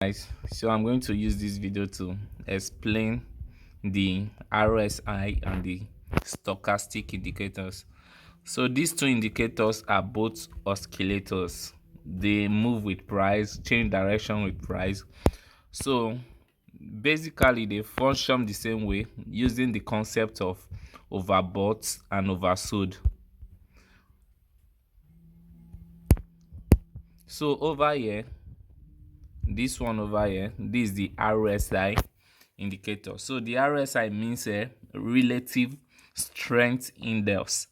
Guys, so I'm going to use this video to explain the RSI and the stochastic indicators. So these two indicators are both oscillators. They move with price, change direction with price. So basically they function the same way using the concept of overbought and oversold. So over here, this one over here, this is the RSI indicator. So the RSI means a relative strength index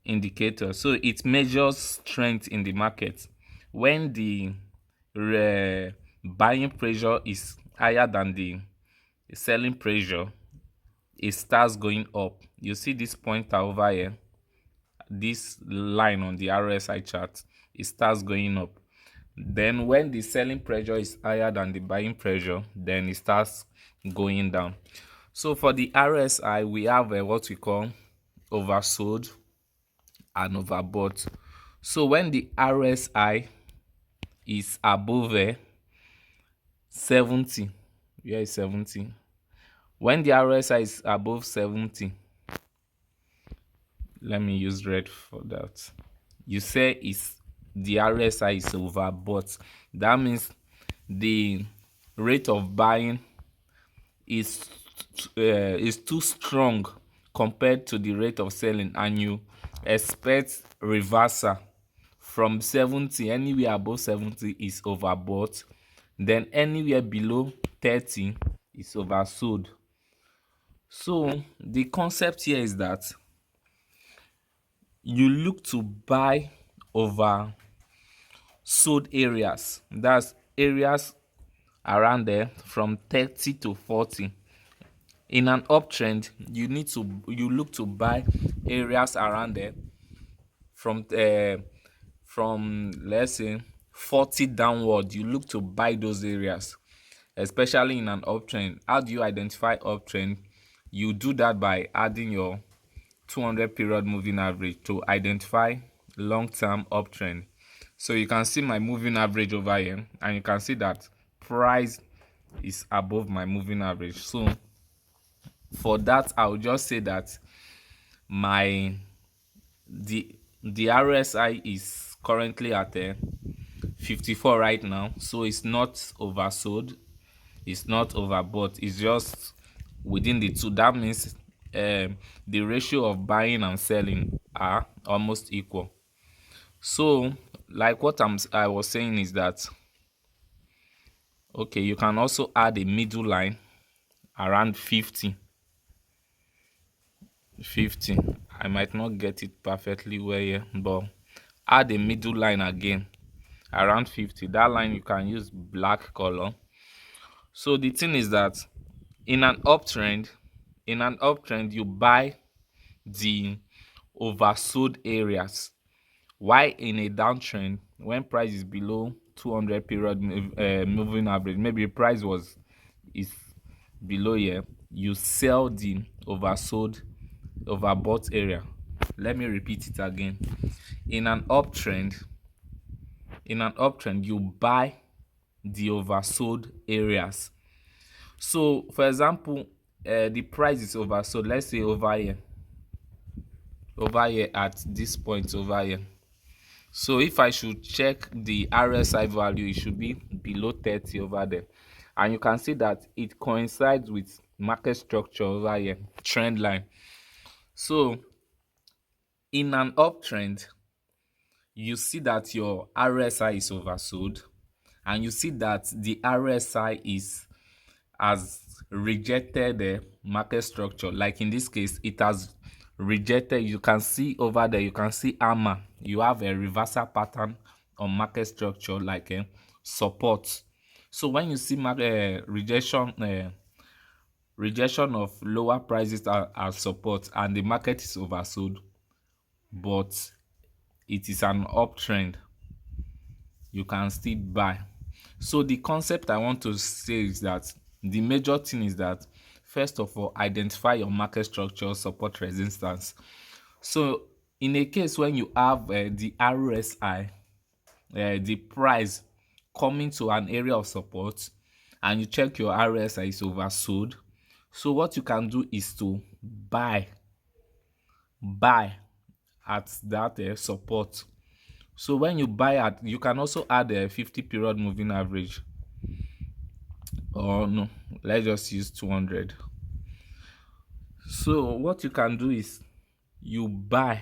indicator. So it measures strength in the market. When the buying pressure is higher than the selling pressure, it starts going up. You see this pointer over here, this line on the RSI chart, it starts going up. Then when the selling pressure is higher than the buying pressure, then it starts going down. So for the RSI, we have what we call oversold and overbought. So when the RSI is above 70, where is 70? When the RSI is above 70, let me use red for that. You say is the RSI is overbought. That means the rate of buying is too strong compared to the rate of selling, and you expect reversal from 70. Anywhere above 70 is overbought, then anywhere below 30 is oversold. So the concept here is that you look to buy oversold areas. That's areas around there from 30 to 40. In an uptrend, you look to buy areas around there from let's say 40 downward. You look to buy those areas, especially in an uptrend. How do you identify uptrend? You do that by adding your 200 period moving average to identify long-term uptrend. So you can see my moving average over here, and you can see that price is above my moving average. So for that, I'll just say that my the RSI is currently at 54 right now, so it's not oversold, it's not overbought, it's just within the two. That means the ratio of buying and selling are almost equal. So like what I was saying is that, okay, you can also add a middle line around 50. I might not get it perfectly well here, but add a middle line again around 50. That line you can use black color. So the thing is that in an uptrend you buy the oversold areas, while in a downtrend, when price is below 200 period moving average, maybe price is below here, you sell the overbought area. Let me repeat it again. In an uptrend you buy the oversold areas. So for example, the price is oversold, let's say over here at this point over here. So if I should check the RSI value, it should be below 30 over there, and you can see that it coincides with market structure over here, trend line. So in an uptrend, you see that your RSI is oversold, and you see that the RSI has rejected the market structure. Like in this case, it has rejected. You can see over there, you can see AMA. You have a reversal pattern on market structure, like support. So when you see rejection of lower prices as support, and the market is oversold, but it is an uptrend, you can still buy. So the concept I want to say is that the major thing is that, first of all, identify your market structure, support, resistance. So in a case when you have the RSI, the price coming to an area of support and you check your RSI is oversold, so what you can do is to buy at that support. So when you buy at, you can also add a 50 period moving average, or no, let's just use 200. So what you can do is you buy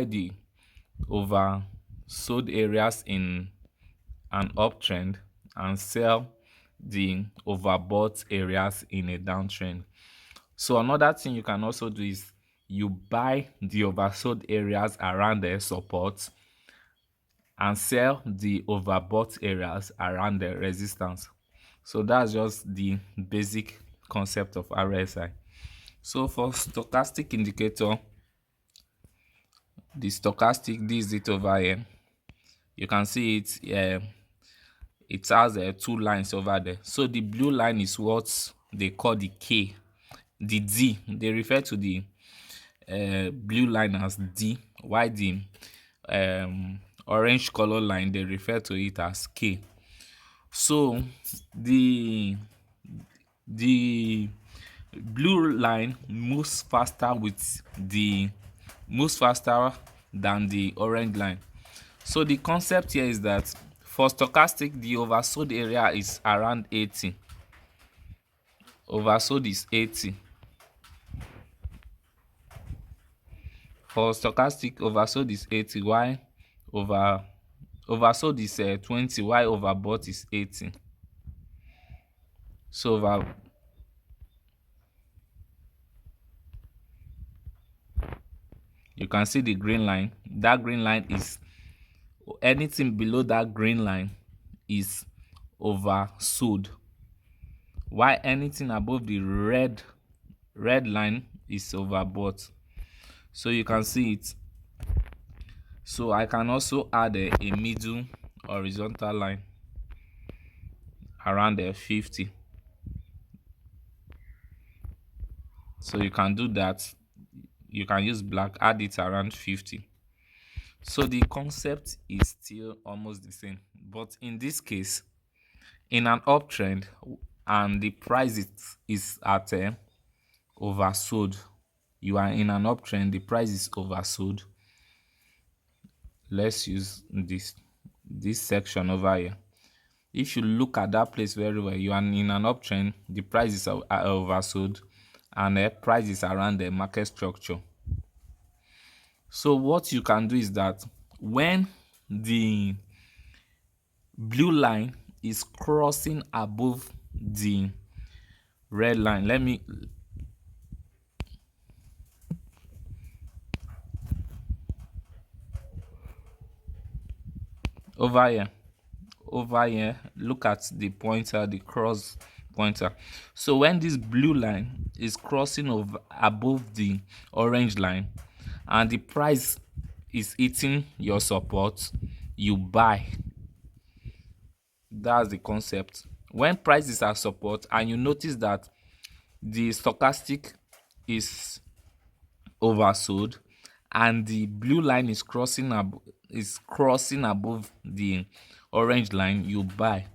the oversold areas in an uptrend and sell the overbought areas in a downtrend. So another thing you can also do is you buy the oversold areas around the support and sell the overbought areas around the resistance. So that's just the basic concept of RSI. So for stochastic indicator, the stochastic, this is it over here. You can see it has two lines over there. So the blue line is what they call the K. The D, they refer to the blue line as D, while the orange color line, they refer to it as K. So the blue line moves faster than the orange line. So the concept here is that for stochastic, the oversold area is around 80. Oversold is 80. For stochastic, oversold is 80, while oversold is 20, while overbought is 80. So you can see the green line. That green line is, anything below that green line is oversold, while anything above the red line is overbought. So you can see it. So I can also add a middle horizontal line around the 50. So you can do that. You can use black, add it around 50. So the concept is still almost the same, but in this case, in an uptrend and the price is at oversold, you are in an uptrend, the price is oversold. Let's use this section over here. If you look at that place very well, you are in an uptrend, the price is oversold, and the price is around the market structure. So what you can do is that when the blue line is crossing above the red line, let me over here, look at the pointer, the cross pointer. So when this blue line is crossing over above the orange line and the price is hitting your support, you buy. That's the concept. When prices are support and you notice that the stochastic is oversold and the blue line is crossing above the orange line, you buy.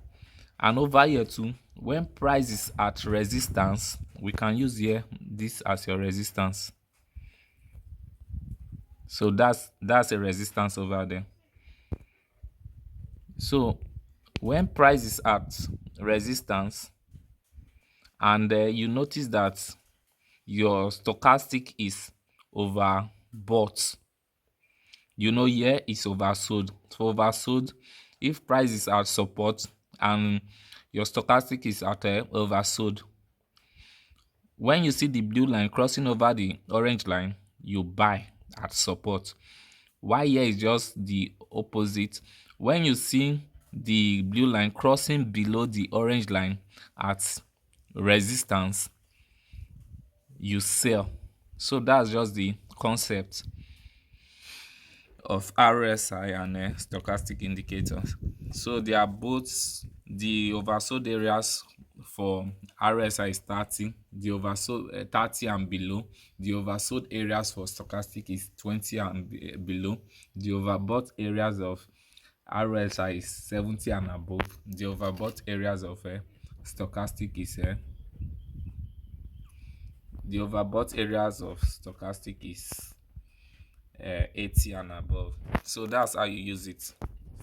And over here too, when price is at resistance, we can use here this as your resistance. So that's a resistance over there. So when price is at resistance and you notice that your stochastic is overbought, here is oversold. For oversold, if price is at support and your stochastic is at oversold, when you see the blue line crossing over the orange line, you buy at support. Why here is just the opposite. When you see the blue line crossing below the orange line at resistance, you sell. So that's just the concept. of RSI and stochastic indicators. So they are both the oversold areas for RSI is 30, the oversold 30 and below. The oversold areas for stochastic is 20 and below. The overbought areas of RSI is 70 and above. The overbought areas of stochastic is 80 and above. So that's how you use it.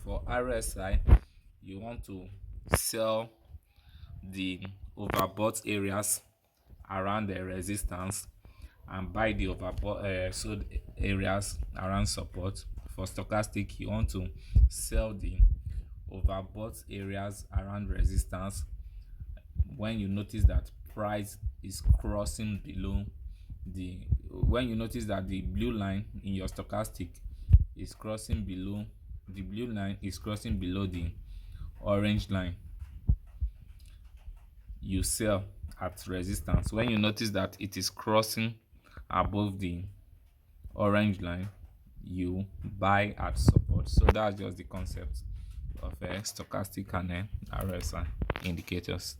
For RSI, you want to sell the overbought areas around the resistance and buy the overbought sold areas around support. For stochastic, you want to sell the overbought areas around resistance when you notice that price is crossing below the when you notice that the blue line in your stochastic is crossing below the blue line is crossing below the orange line, you sell at resistance. When you notice that it is crossing above the orange line, you buy at support. So that's just the concept of stochastic and RSI indicators.